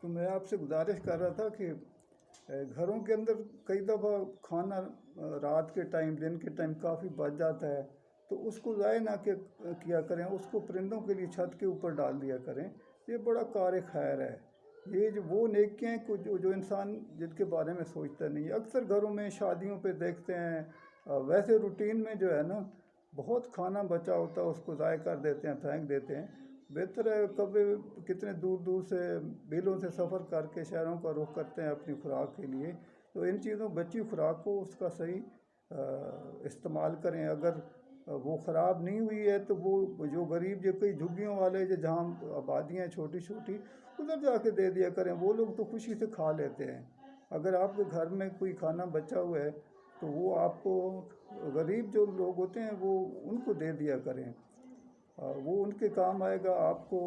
تو میں آپ سے گزارش کر رہا تھا کہ گھروں کے اندر کئی دفعہ کھانا رات کے ٹائم دن کے ٹائم کافی بچ جاتا ہے، تو اس کو ضائع نہ کیا کریں، اس کو پرندوں کے لیے چھت کے اوپر ڈال دیا کریں۔ یہ بڑا کار خیر ہے۔ یہ جو وہ نیکیاں ہیں جو انسان جن کے بارے میں سوچتا نہیں ہے، اکثر گھروں میں شادیوں پہ دیکھتے ہیں، ویسے روٹین میں جو ہے نا بہت کھانا بچا ہوتا ہے، اس کو ضائع کر دیتے ہیں، پھینک دیتے ہیں۔ بہتر ہے، کبھی کتنے دور دور سے میلوں سے سفر کر کے شہروں کا رخ کرتے ہیں اپنی خوراک کے لیے، تو ان چیزوں بچی خوراک کو اس کا صحیح استعمال کریں۔ اگر وہ خراب نہیں ہوئی ہے تو وہ جو غریب، جو کئی جھگیوں والے جو جہاں آبادیاں ہیں چھوٹی چھوٹی، ادھر جا کے دے دیا کریں، وہ لوگ تو خوشی سے کھا لیتے ہیں۔ اگر آپ کے گھر میں کوئی کھانا بچا ہوا ہے تو وہ آپ کو، غریب جو لوگ ہوتے ہیں وہ ان کو دے دیا کریں، وہ ان کے کام آئے گا، آپ کو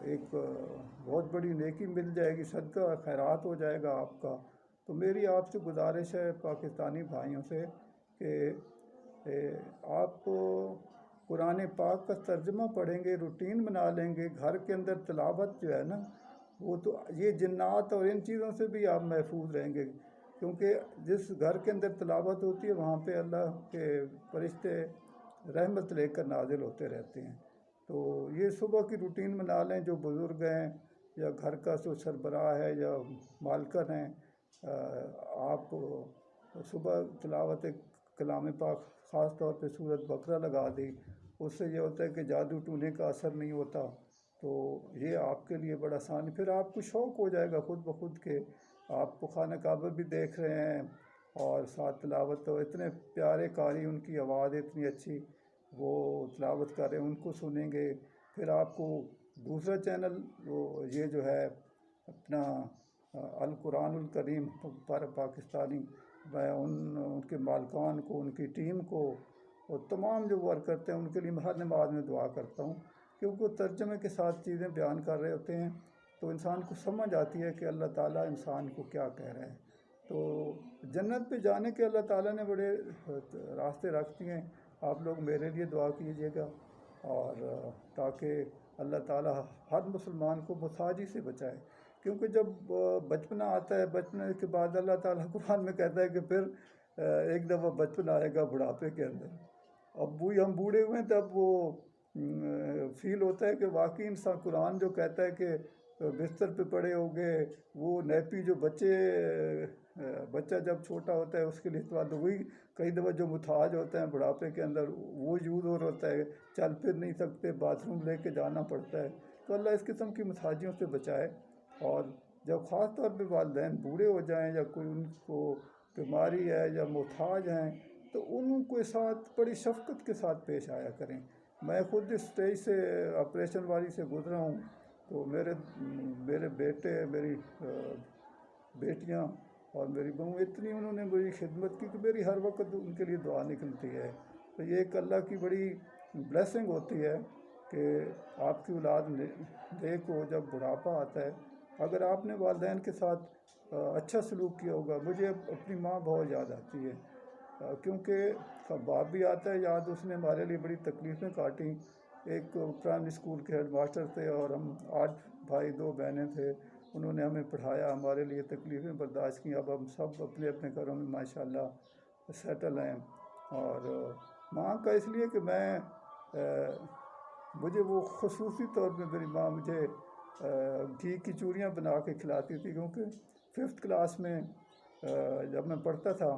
ایک بہت بڑی نیکی مل جائے گی، صدقہ خیرات ہو جائے گا آپ کا۔ تو میری آپ سے گزارش ہے پاکستانی بھائیوں سے کہ آپ قرآن پاک کا ترجمہ پڑھیں گے، روٹین بنا لیں گے، گھر کے اندر تلاوت جو ہے نا، وہ تو یہ جنات اور ان چیزوں سے بھی آپ محفوظ رہیں گے، کیونکہ جس گھر کے اندر تلاوت ہوتی ہے وہاں پہ اللہ کے فرشتے رحمت لے کر نازل ہوتے رہتے ہیں۔ تو یہ صبح کی روٹین بنا لیں، جو بزرگ ہیں یا گھر کا جو سربراہ ہے یا مالکن ہیں، آپ صبح تلاوت کلام پاک، خاص طور پہ سورۃ بقرہ لگا دی، اس سے یہ ہوتا ہے کہ جادو ٹونے کا اثر نہیں ہوتا، تو یہ آپ کے لیے بڑا آسان، پھر آپ کو شوق ہو جائے گا خود بخود کے آپ کو خانہ کعبہ بھی دیکھ رہے ہیں اور ساتھ تلاوت، تو اتنے پیارے قاری، ان کی آواز اتنی اچھی، وہ تلاوت کر رہے ہیں، ان کو سنیں گے۔ پھر آپ کو دوسرا چینل وہ یہ جو ہے اپنا القرآن الکریم پر پاکستانی، میں ان کے مالکان کو، ان کی ٹیم کو اور تمام جو ورک کرتے ہیں ان کے لیے ہر نماز میں دعا کرتا ہوں، کیونکہ وہ ترجمے کے ساتھ چیزیں بیان کر رہے ہوتے ہیں تو انسان کو سمجھ آتی ہے کہ اللہ تعالیٰ انسان کو کیا کہہ رہے ہیں۔ تو جنت پہ جانے کے اللہ تعالیٰ نے بڑے راستے رکھ دیے ہیں، آپ لوگ میرے لیے دعا کیجیے گا، اور تاکہ اللہ تعالیٰ ہر مسلمان کو محتاجی سے بچائے، کیونکہ جب بچپنا آتا ہے، بچپنے کے بعد اللہ تعالیٰ قرآن میں کہتا ہے کہ پھر ایک دفعہ بچپن آئے گا بڑھاپے کے اندر، اب ہم بوڑھے ہوئے ہیں تب وہ فیل ہوتا ہے کہ واقعی انسان، قرآن جو کہتا ہے کہ بستر پہ پڑے ہوگے، وہ نیپی جو بچہ جب چھوٹا ہوتا ہے اس کے لیے تو وہی کئی دفعہ جو محتاج ہوتے ہیں بڑھاپے کے اندر وہ یوز ہو ہوتا ہے، چل پھر نہیں سکتے، باتھ روم لے کے جانا پڑتا ہے، تو اللہ اس قسم کی محتاجیوں سے بچائے۔ اور جب خاص طور پہ والدین بوڑھے ہو جائیں یا کوئی ان کو بیماری ہے یا محتاج ہیں تو ان کے ساتھ بڑی شفقت کے ساتھ پیش آیا کریں۔ میں خود اس اسٹیج سے، آپریشن والی سے گزرا ہوں، تو میرے بیٹے، میری بیٹیاں اور میری بہو، اتنی انہوں نے میری خدمت کی کہ میری ہر وقت ان کے لیے دعا نکلتی ہے۔ تو یہ ایک اللہ کی بڑی بلیسنگ ہوتی ہے کہ آپ کی اولاد نیک ہو، جب بڑھاپا آتا ہے، اگر آپ نے والدین کے ساتھ اچھا سلوک کیا ہوگا۔ مجھے اپنی ماں بہت یاد آتی ہے، کیونکہ باپ بھی آتا ہے یاد، اس نے ہمارے لیے بڑی تکلیفیں کاٹیں۔ ایک پرائمری اسکول کے ہیڈ ماسٹر تھے اور ہم 8 بھائی 2 بہنیں تھے، انہوں نے ہمیں پڑھایا، ہمارے لیے تکلیفیں برداشت کیں، اب ہم سب اپنے اپنے گھروں میں ماشاءاللہ سیٹل ہیں۔ اور ماں کا اس لیے کہ مجھے وہ خصوصی طور پہ میری ماں مجھے گھی کی چوریاں بنا کے کھلاتی تھی، کیونکہ 5th کلاس میں جب میں پڑھتا تھا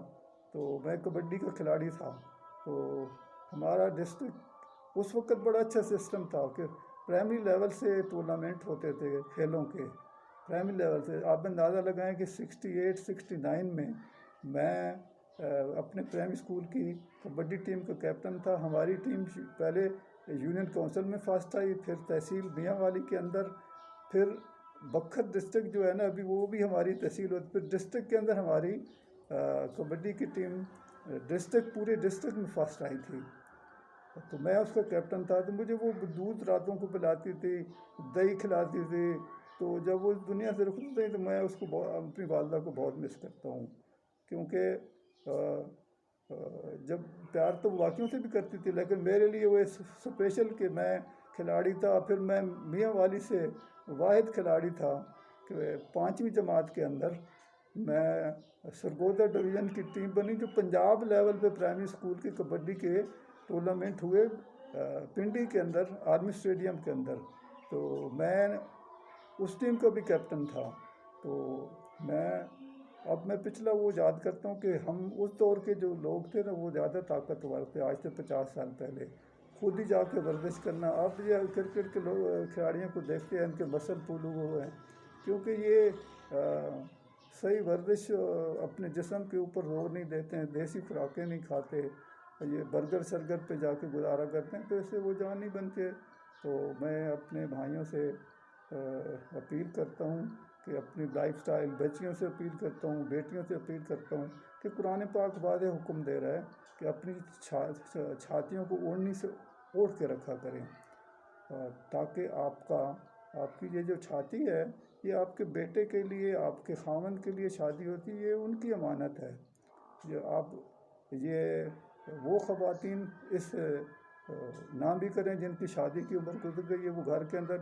تو میں کبڈی کا کھلاڑی تھا، تو ہمارا ڈسٹرکٹ اس وقت بڑا اچھا سسٹم تھا کہ پرائمری لیول سے ٹورنامنٹ ہوتے تھے کھیلوں کے، پرائمری لیول سے آپ اندازہ لگائیں کہ 68 69 میں اپنے پرائمری اسکول کی کبڈی ٹیم کا کیپٹن تھا۔ ہماری ٹیم پہلے یونین کونسل میں فرسٹ آئی، پھر تحصیل میاں والی کے اندر، پھر بکھت ڈسٹرکٹ جو ہے نا ابھی وہ بھی ہماری تحصیل ہوتی، پھر ڈسٹرکٹ کے اندر ہماری کبڈی کی ٹیم پورے ڈسٹرکٹ میں فرسٹ آئی تھی، تو میں اس کا کیپٹن تھا۔ تو مجھے وہ دودھ راتوں کو پلاتی تھی، دہی کھلاتی تھی، تو جب وہ دنیا سے رخصت ہوئی تو میں اس کو اپنی والدہ کو بہت مس کرتا ہوں، کیونکہ جب پیار تو باقیوں سے بھی کرتی تھی لیکن میرے لیے وہ اسپیشل کہ میں کھلاڑی تھا، پھر میں میاں والی سے واحد کھلاڑی تھا کہ 5ویں جماعت کے اندر میں سرگودا ڈویژن کی ٹیم بنی، جو پنجاب لیول پہ پرائمری اسکول کی کبڈی کے ٹورنامنٹ ہوئے پنڈی کے اندر، آرمی اسٹیڈیم کے اندر. تو میں اس ٹیم کا بھی کیپٹن تھا. تو میں پچھلا وہ یاد کرتا ہوں کہ ہم اس دور کے جو لوگ تھے نا وہ زیادہ طاقتور تھے. آج سے 50 سال پہلے خود ہی جا کے ورزش کرنا. اب یہ کرکٹ کے لوگ کھلاڑیوں کو دیکھتے ہیں، ان کے مسل پھولے ہوئے ہیں، کیونکہ یہ صحیح ورزش اپنے جسم کے اوپر زور نہیں دیتے ہیں، دیسی خوراکیں نہیں کھاتے، یہ برگر شرگر پہ جا کے گزارا کرتے ہیں، تو اس سے وہ جان نہیں بنتے. تو میں اپنے بھائیوں سے اپیل کرتا ہوں کہ اپنی لائف سٹائل، بچیوں سے اپیل کرتا ہوں، بیٹیوں سے اپیل کرتا ہوں کہ قرآن پاک واضح حکم دے رہا ہے کہ اپنی چھاتیوں کو اوڑھنی سے اوڑھ کے رکھا کریں، تاکہ آپ کی یہ جو چھاتی ہے یہ آپ کے بیٹے کے لیے، آپ کے خاوند کے لیے شادی ہوتی ہے، یہ ان کی امانت ہے. یہ وہ خواتین اس نہ بھی کریں جن کی شادی کی عمر گزر گئی ہے، وہ گھر کے اندر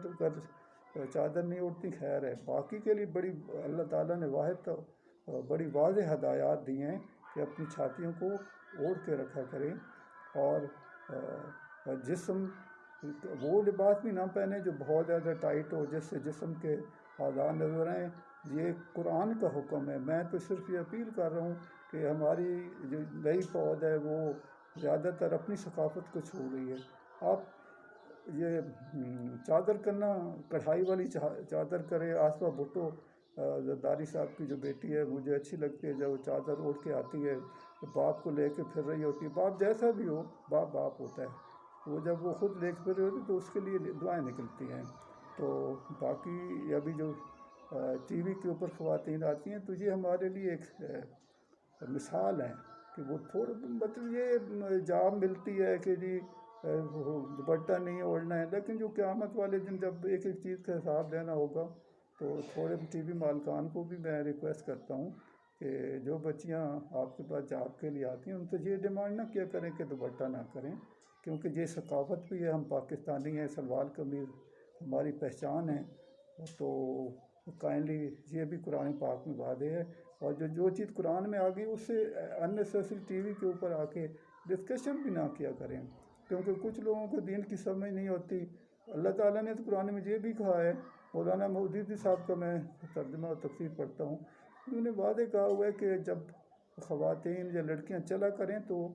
چادر نہیں اوڑھتی، خیر ہے. باقی کے لیے بڑی اللہ تعالیٰ نے بڑی واضح ہدایات دی ہیں کہ اپنی چھاتیوں کو اوڑھ کے رکھا کریں، اور جسم وہ لباس بھی نہ پہنیں جو بہت زیادہ ٹائٹ ہو، جس سے جسم کے اعضاء نظر آئیں. یہ قرآن کا حکم ہے. میں تو صرف یہ اپیل کر رہا ہوں کہ ہماری جو نئی فوج ہے وہ زیادہ تر اپنی ثقافت کو چھوڑ رہی ہے. آپ یہ چادر کرنا، کڑھائی والی چادر کرے. آصفہ بھٹو زرداری صاحب کی جو بیٹی ہے مجھے اچھی لگتی ہے، جب وہ چادر اوڑھ کے آتی ہے، باپ کو لے کے پھر رہی ہوتی ہے. باپ جیسا بھی ہو، باپ ہوتا ہے. وہ جب وہ خود لے کے پھر رہی ہوتی ہے تو اس کے لیے دعائیں نکلتی ہیں. تو باقی ابھی جو ٹی وی کے اوپر خواتین آتی ہیں، تو یہ ہمارے لیے ایک مثال ہے کہ وہ تھوڑا مطلب یہ جاب ملتی ہے کہ جی دوپٹہ نہیں اوڑھنا ہے، لیکن جو قیامت والے دن جب ایک ایک چیز کا حساب لینا ہوگا، تو تھوڑے ٹی وی مالکان کو بھی میں ریکویسٹ کرتا ہوں کہ جو بچیاں آپ کے پاس جاب کے لیے آتی ہیں ان سے یہ ڈیمانڈ نہ کیا کریں کہ دوپٹہ نہ کریں، کیونکہ یہ ثقافت بھی ہے. ہم پاکستانی ہیں، سلوار قمیض ہماری پہچان ہے. تو کائنڈلی یہ بھی قرآن پاک میں واضح ہے. اور جو چیز قرآن میں آ گئی اس سے اننیسیسری ٹی وی کے اوپر آ کے ڈسکشن بھی نہ کیا کریں، کیونکہ کچھ لوگوں کو دین کی سمجھ نہیں ہوتی. اللہ تعالیٰ نے تو قرآن میں یہ بھی کہا ہے، مولانا مودودی صاحب کا میں ترجمہ و تفسیر پڑھتا ہوں، انہوں نے واضح کہا ہوا ہے کہ جب خواتین یا لڑکیاں چلا کریں تو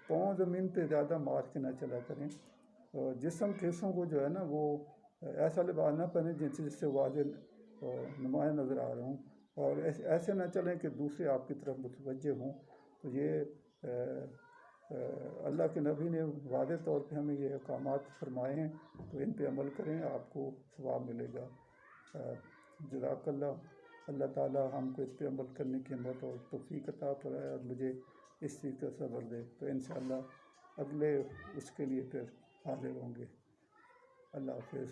پاؤں زمین پہ زیادہ مار کے نہ چلا کریں. جسم کے حصوں کو جو ہے نا وہ ایسا لباس نہ پہنیں جس سے واضح نمایاں نظر آ رہا ہوں، اور ایسے نہ چلیں کہ دوسرے آپ کی طرف متوجہ ہوں. تو یہ اللہ کے نبی نے واضح طور پہ ہمیں یہ احکامات فرمائے ہیں، تو ان پہ عمل کریں، آپ کو ثواب ملے گا. جزاک اللہ. اللہ تعالیٰ ہم کو اس پہ عمل کرنے کی ہمت اور توفیق عطا فرمائے، اور مجھے اس چیز کا صبر دے. تو انشاءاللہ اگلے اس کے لیے پھر حاضر ہوں گے. اللہ حافظ.